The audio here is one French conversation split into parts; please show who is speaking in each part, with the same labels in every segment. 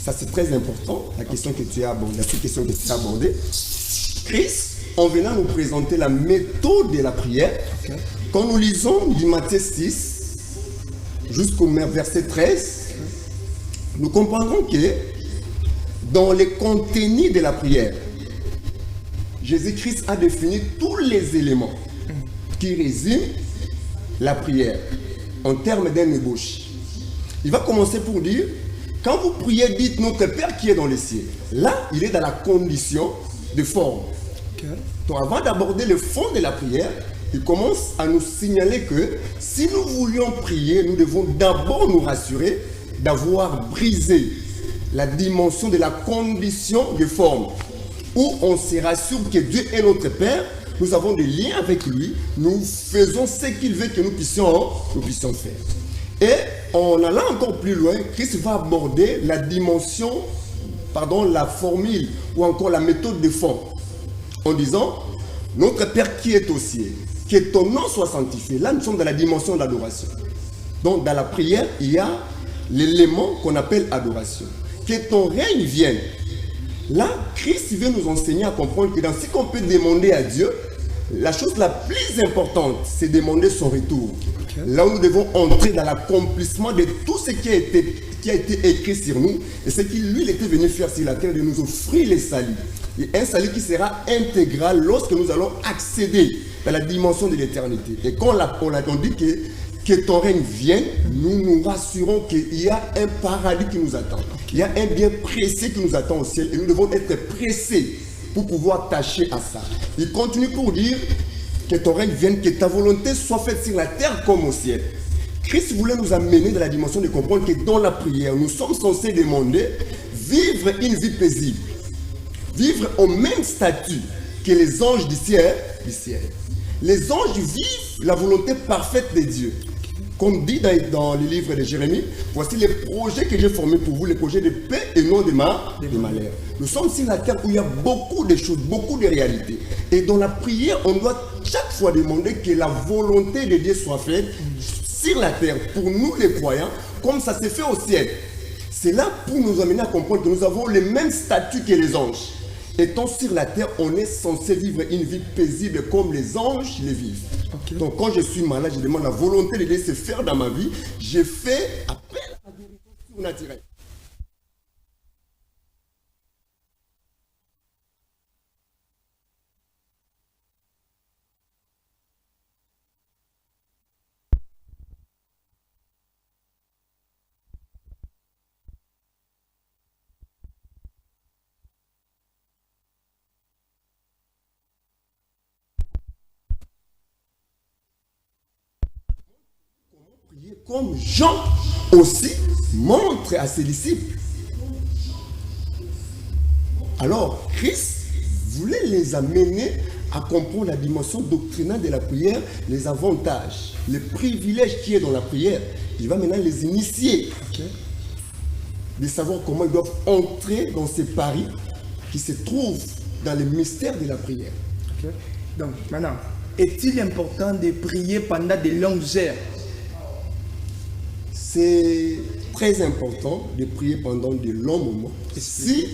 Speaker 1: ça c'est très important, la question que tu as abordée, cette question que tu as abordée. Christ, en venant nous présenter la méthode de la prière, quand nous lisons du Matthieu 6 jusqu'au verset 13, nous comprendrons que dans les contenus de la prière, Jésus-Christ a défini tous les éléments qui résument la prière en termes d'un ébauche. Il va commencer pour dire, quand vous priez, dites notre Père qui est dans les cieux. Là, il est dans la condition de forme. Donc avant d'aborder le fond de la prière, il commence à nous signaler que si nous voulions prier, nous devons d'abord nous rassurer d'avoir brisé la dimension de la condition de forme, où on se rassure que Dieu est notre Père, nous avons des liens avec lui, nous faisons ce qu'il veut que nous puissions faire. Et en allant encore plus loin, Christ va aborder la dimension, la formule ou encore la méthode de forme, en disant, notre Père qui est aux cieux, que ton nom soit sanctifié. Là, nous sommes dans la dimension de l'adoration. Donc, dans la prière, il y a l'élément qu'on appelle adoration. Que ton règne vienne. Là, Christ veut nous enseigner à comprendre que dans ce qu'on peut demander à Dieu, la chose la plus importante, c'est demander son retour. Là où nous devons entrer dans l'accomplissement de tout ce qui a été écrit sur nous et ce qu'il lui était venu faire sur la terre, de nous offrir les saluts. Et un salut qui sera intégral lorsque nous allons accéder dans la dimension de l'éternité. Et quand on dit que ton règne vienne, nous nous rassurons qu'il y a un paradis qui nous attend. Il y a un bien précieux qui nous attend au ciel et nous devons être pressés pour pouvoir tâcher à ça. Il continue pour dire que ton règne vienne, que ta volonté soit faite sur la terre comme au ciel. Christ voulait nous amener dans la dimension de comprendre que dans la prière, nous sommes censés demander vivre une vie paisible. Vivre au même statut que les anges du ciel. Les anges vivent la volonté parfaite de Dieu. Comme dit dans le livre de Jérémie, voici les projets que j'ai formés pour vous, les projets de paix et non de malheur. Nous sommes sur la terre où il y a beaucoup de choses, beaucoup de réalités. Et dans la prière, on doit chaque fois demander que la volonté de Dieu soit faite sur la terre, pour nous les croyants, comme ça s'est fait au ciel. C'est là pour nous amener à comprendre que nous avons le même statut que les anges. Étant sur la terre, on est censé vivre une vie paisible comme les anges les vivent. Donc quand je suis malade, je demande la volonté de Dieu se faire dans ma vie. Je fais appel à des ressources surnaturelles. Comme Jean aussi montre à ses disciples. Alors, Christ voulait les amener à comprendre la dimension doctrinale de la prière, les avantages, les privilèges qui est dans la prière. Il va maintenant les initier, de savoir comment ils doivent entrer dans ces paris qui se trouvent dans le mystère de la prière.
Speaker 2: Donc, maintenant, est-il important de prier pendant de longues heures?
Speaker 1: C'est très important de prier pendant de longs moments si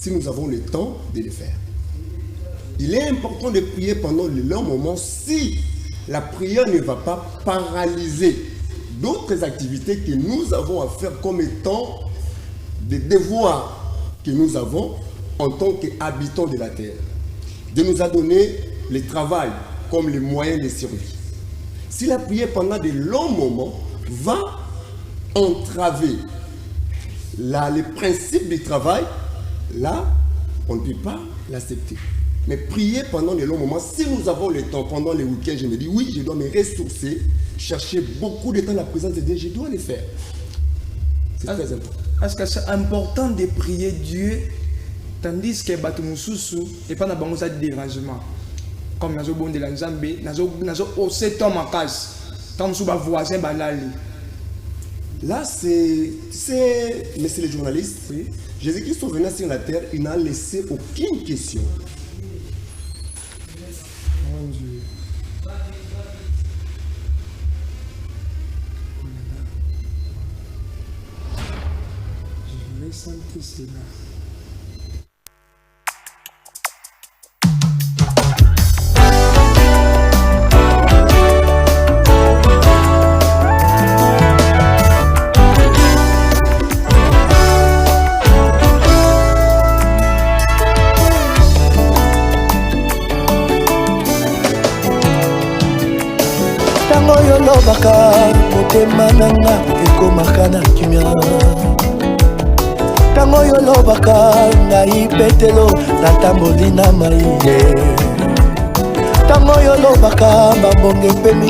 Speaker 1: nous avons le temps de le faire. Il est important de prier pendant de longs moments si la prière ne va pas paralyser d'autres activités que nous avons à faire comme étant des devoirs que nous avons en tant qu'habitants de la terre. Dieu nous a donné le travail comme le moyen de survie. Si la prière pendant de longs moments va entraver le principe du travail, là, on ne peut pas l'accepter. Mais prier pendant de longs moments, si nous avons le temps, pendant les week-ends, je me dis, oui, je dois me ressourcer, chercher beaucoup de temps la présence de Dieu, je dois le faire. C'est très important.
Speaker 2: Est-ce que c'est important de prier Dieu, tandis que Batumususu et pas dans le dérangement? Comme nazo bon de la Nzambe, nazo ose ton makas, tant sous ba voisin balali.
Speaker 1: Là, monsieur le journaliste, oui. Jésus-Christ venant sur la terre, il n'a laissé aucune question.
Speaker 2: Mon Dieu. Santé, c'est là.
Speaker 3: Tango yolobaka motema nanga ekomaka na kimia. Tango yolobaka ngai petelo natamboli na maiye. Tango yolobaka babonge pemi